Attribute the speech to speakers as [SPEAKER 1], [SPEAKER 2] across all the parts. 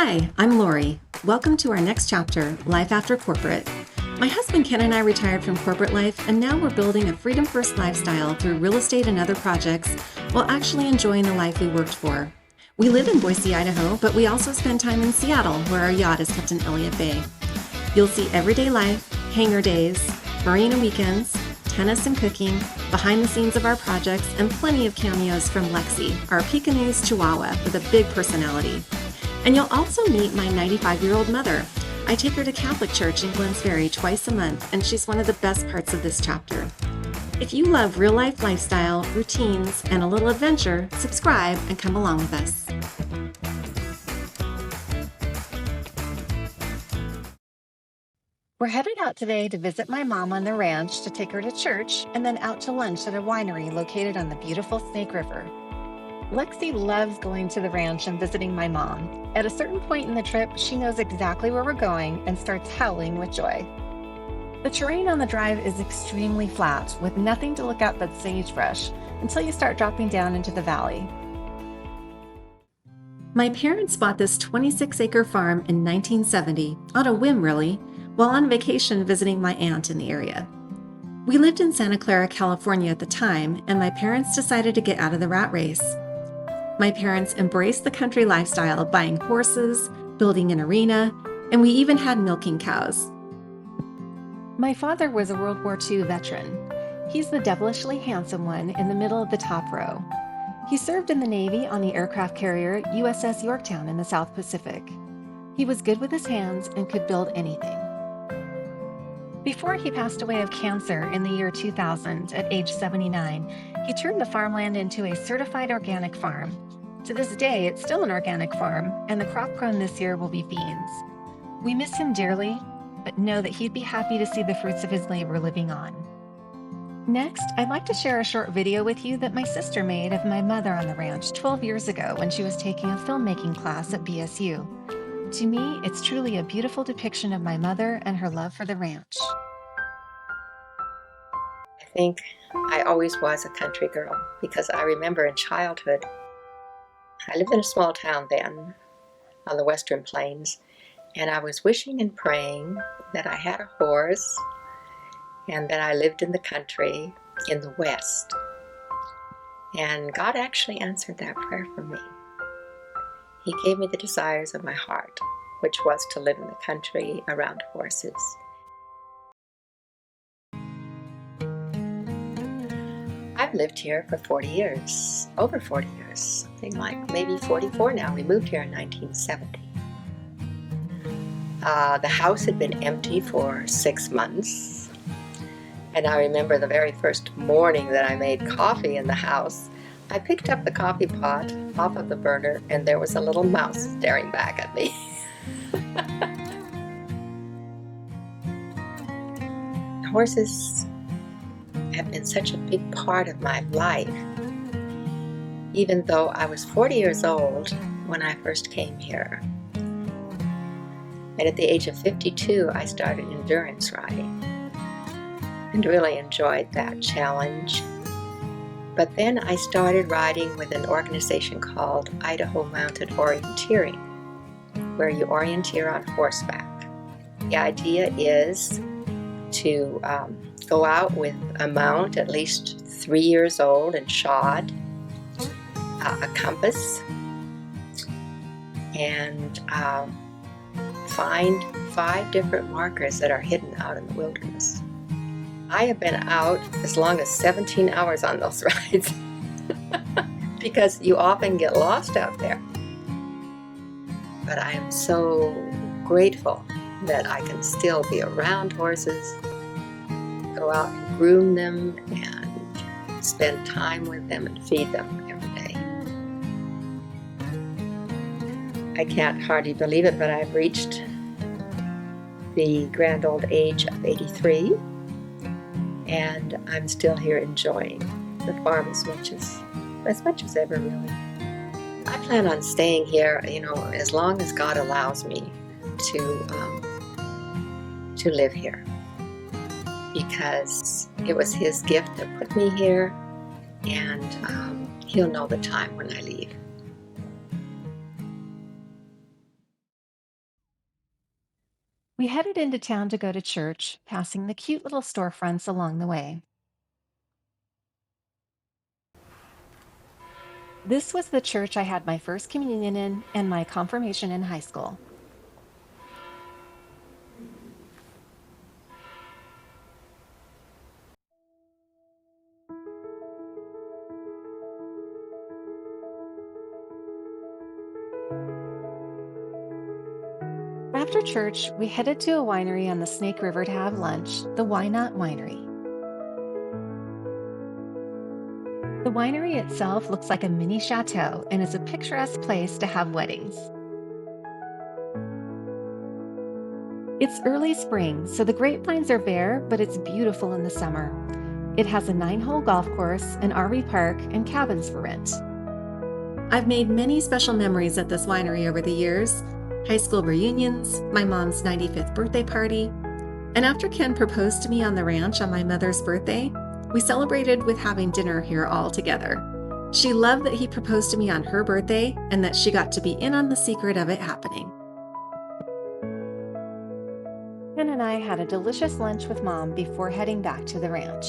[SPEAKER 1] Hi, I'm Lori. Welcome to our next chapter, Life After Corporate. My husband Ken and I retired from corporate life, and now we're building a freedom-first lifestyle through real estate and other projects while actually enjoying the life we worked for. We live in Boise, Idaho, but we also spend time in Seattle, where our yacht is kept in Elliott Bay. You'll see everyday life, hangar days, marina weekends, tennis and cooking, behind the scenes of our projects, and plenty of cameos from Lexi, our Pekingese Chihuahua with a big personality. And you'll also meet my 95-year-old mother. I take her to Catholic Church in Glens Ferry twice a month, and she's one of the best parts of this chapter. If you love real-life lifestyle, routines, and a little adventure, subscribe and come along with us. We're headed out today to visit my mom on the ranch to take her to church and then out to lunch at a winery located on the beautiful Snake River. Lexi loves going to the ranch and visiting my mom. At a certain point in the trip, she knows exactly where we're going and starts howling with joy. The terrain on the drive is extremely flat, with nothing to look at but sagebrush, until you start dropping down into the valley. My parents bought this 26-acre farm in 1970, on a whim really, while on vacation visiting my aunt in the area. We lived in Santa Clara, California at the time, and my parents decided to get out of the rat race. My parents embraced the country lifestyle, buying horses, building an arena, and we even had milking cows. My father was a World War II veteran. He's the devilishly handsome one in the middle of the top row. He served in the Navy on the aircraft carrier USS Yorktown in the South Pacific. He was good with his hands and could build anything. Before he passed away of cancer in the year 2000 at age 79, he turned the farmland into a certified organic farm. To this day, it's still an organic farm, and the crop grown this year will be beans. We miss him dearly, but know that he'd be happy to see the fruits of his labor living on. Next, I'd like to share a short video with you that my sister made of my mother on the ranch 12 years ago when she was taking a filmmaking class at BSU. To me, it's truly a beautiful depiction of my mother and her love for the ranch.
[SPEAKER 2] I think I always was a country girl because I remember in childhood, I lived in a small town then on the Western Plains, and I was wishing and praying that I had a horse and that I lived in the country in the West. And God actually answered that prayer for me. He gave me the desires of my heart, which was to live in the country around horses. I've lived here for 40 years, over 40 years, something like maybe 44 now. We moved here in 1970. The house had been empty for 6 months, and I remember the very first morning that I made coffee in the house. I picked up the coffee pot off of the burner, and there was a little mouse staring back at me. Horses have been such a big part of my life, even though I was 40 years old when I first came here. And at the age of 52, I started endurance riding and really enjoyed that challenge. But then I started riding with an organization called Idaho Mounted Orienteering, where you orienteer on horseback. The idea is to go out with a mount at least 3 years old and shod, a compass, and find 5 different markers that are hidden out in the wilderness. I have been out as long as 17 hours on those rides because you often get lost out there. But I am so grateful that I can still be around horses, go out and groom them and spend time with them and feed them every day. I can't hardly believe it, but I've reached the grand old age of 83, and I'm still here enjoying the farm as much as ever, really. I plan on staying here, as long as God allows me to live here, because it was His gift that put me here, and He'll know the time when I leave.
[SPEAKER 1] We headed into town to go to church, passing the cute little storefronts along the way. This was the church I had my first communion in and my confirmation in high school. After church, we headed to a winery on the Snake River to have lunch, the Knot Winery. The winery itself looks like a mini chateau and is a picturesque place to have weddings. It's early spring, so the grapevines are bare, but it's beautiful in the summer. It has a 9-hole golf course, an RV park, and cabins for rent. I've made many special memories at this winery over the years. High school reunions, my mom's 95th birthday party, and after Ken proposed to me on the ranch on my mother's birthday, we celebrated with having dinner here all together. She loved that he proposed to me on her birthday and that she got to be in on the secret of it happening. Ken and I had a delicious lunch with Mom before heading back to the ranch.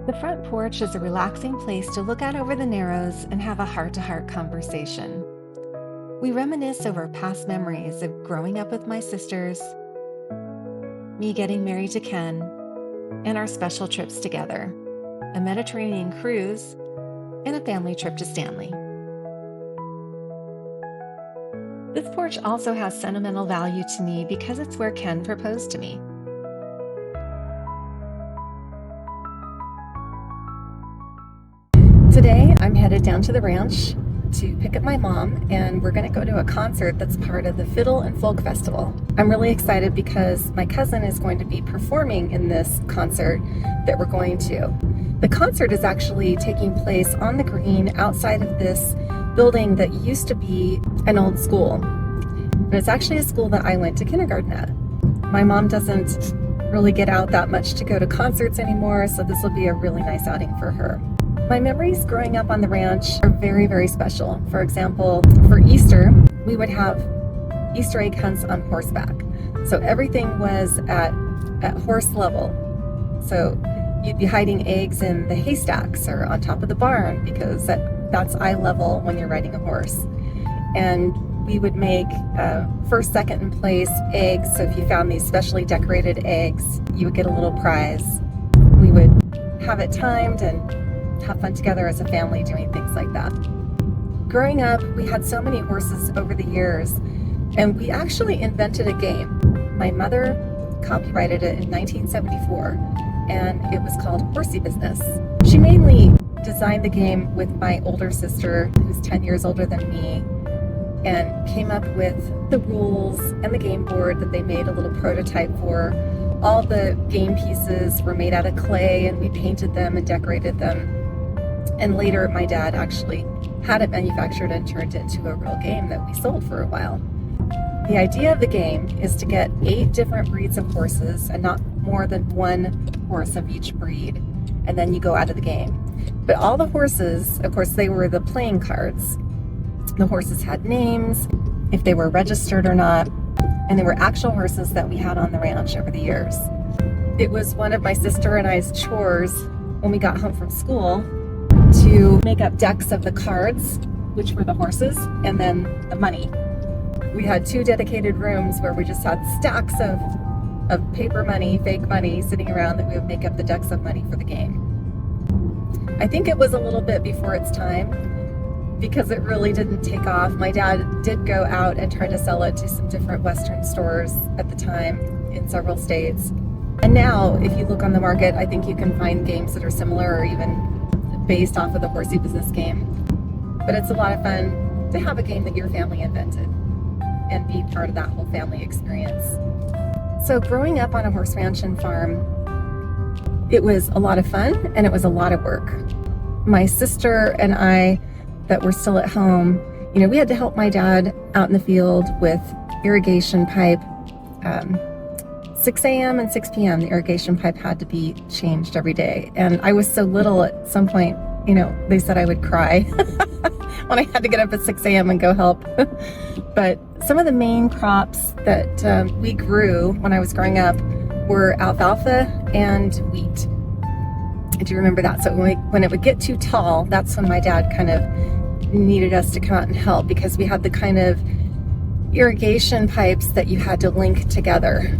[SPEAKER 1] The front porch is a relaxing place to look out over the Narrows and have a heart-to-heart conversation. We reminisce over past memories of growing up with my sisters, me getting married to Ken, and our special trips together, a Mediterranean cruise, and a family trip to Stanley. This porch also has sentimental value to me because it's where Ken proposed to me. Today, I'm headed down to the ranch to pick up my mom, and we're going to go to a concert that's part of the Fiddle and Folk Festival. I'm really excited because my cousin is going to be performing in this concert that we're going to. The concert is actually taking place on the green outside of this building that used to be an old school. And it's actually a school that I went to kindergarten at. My mom doesn't really get out that much to go to concerts anymore, so this will be a really nice outing for her. My memories growing up on the ranch are very, very special. For example, for Easter, we would have Easter egg hunts on horseback. So everything was at horse level. So you'd be hiding eggs in the haystacks or on top of the barn because that's eye level when you're riding a horse. And we would make first, second, and place eggs. So if you found these specially decorated eggs, you would get a little prize. We would have it timed and have fun together as a family doing things like that. Growing up, we had so many horses over the years, and we actually invented a game. My mother copyrighted it in 1974, and it was called Horsey Business. She mainly designed the game with my older sister, who's 10 years older than me, and came up with the rules and the game board that they made a little prototype for. All the game pieces were made out of clay, and we painted them and decorated them. And later, my dad actually had it manufactured and turned it into a real game that we sold for a while. The idea of the game is to get 8 different breeds of horses and not more than 1 horse of each breed, and then you go out of the game. But all the horses, of course, they were the playing cards. The horses had names, if they were registered or not, and they were actual horses that we had on the ranch over the years. It was one of my sister and I's chores when we got home from school to make up decks of the cards, which were the horses, and then the money. We had 2 dedicated rooms where we just had stacks of paper money, fake money, sitting around that we would make up the decks of money for the game. I think it was a little bit before its time because it really didn't take off. My dad did go out and try to sell it to some different Western stores at the time in several states. And now, if you look on the market, I think you can find games that are similar or even based off of the Horsey Business game. But it's a lot of fun to have a game that your family invented. and be part of that whole family experience. So growing up on a horse ranch and farm, it was a lot of fun and it was a lot of work. My sister and I that were still at home, we had to help my dad out in the field with irrigation pipe. 6 a.m. and 6 p.m. the irrigation pipe had to be changed every day. And I was so little at some point, they said I would cry when I had to get up at 6 a.m. and go help. But some of the main crops that we grew when I was growing up were alfalfa and wheat. I do remember that. So when it would get too tall, that's when my dad kind of needed us to come out and help, because we had the kind of irrigation pipes that you had to link together.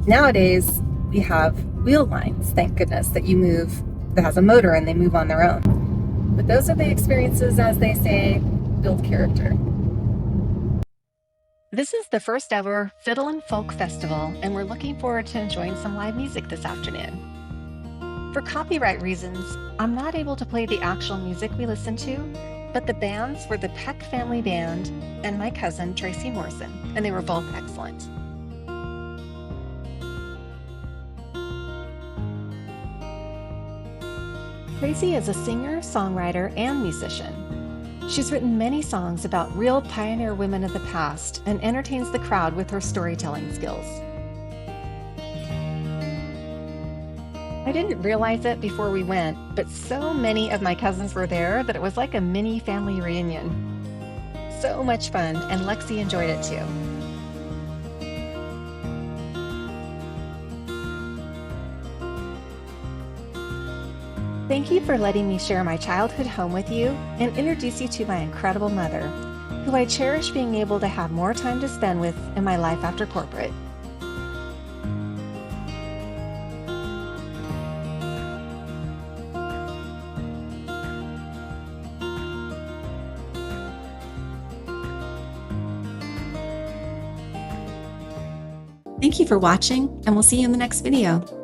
[SPEAKER 1] Nowadays, we have wheel lines, thank goodness, that you move, that has a motor and they move on their own. But those are the experiences, as they say, build character. This is the first ever Fiddle and Folk Festival, and we're looking forward to enjoying some live music this afternoon. For copyright reasons, I'm not able to play the actual music we listened to, but the bands were the Peck Family Band and my cousin Tracy Morrison, and they were both excellent. Tracy is a singer, songwriter, and musician. She's written many songs about real pioneer women of the past and entertains the crowd with her storytelling skills. I didn't realize it before we went, but so many of my cousins were there that it was like a mini family reunion. So much fun, and Lexi enjoyed it too. Thank you for letting me share my childhood home with you and introduce you to my incredible mother, who I cherish being able to have more time to spend with in my life after corporate. Thank you for watching, and we'll see you in the next video.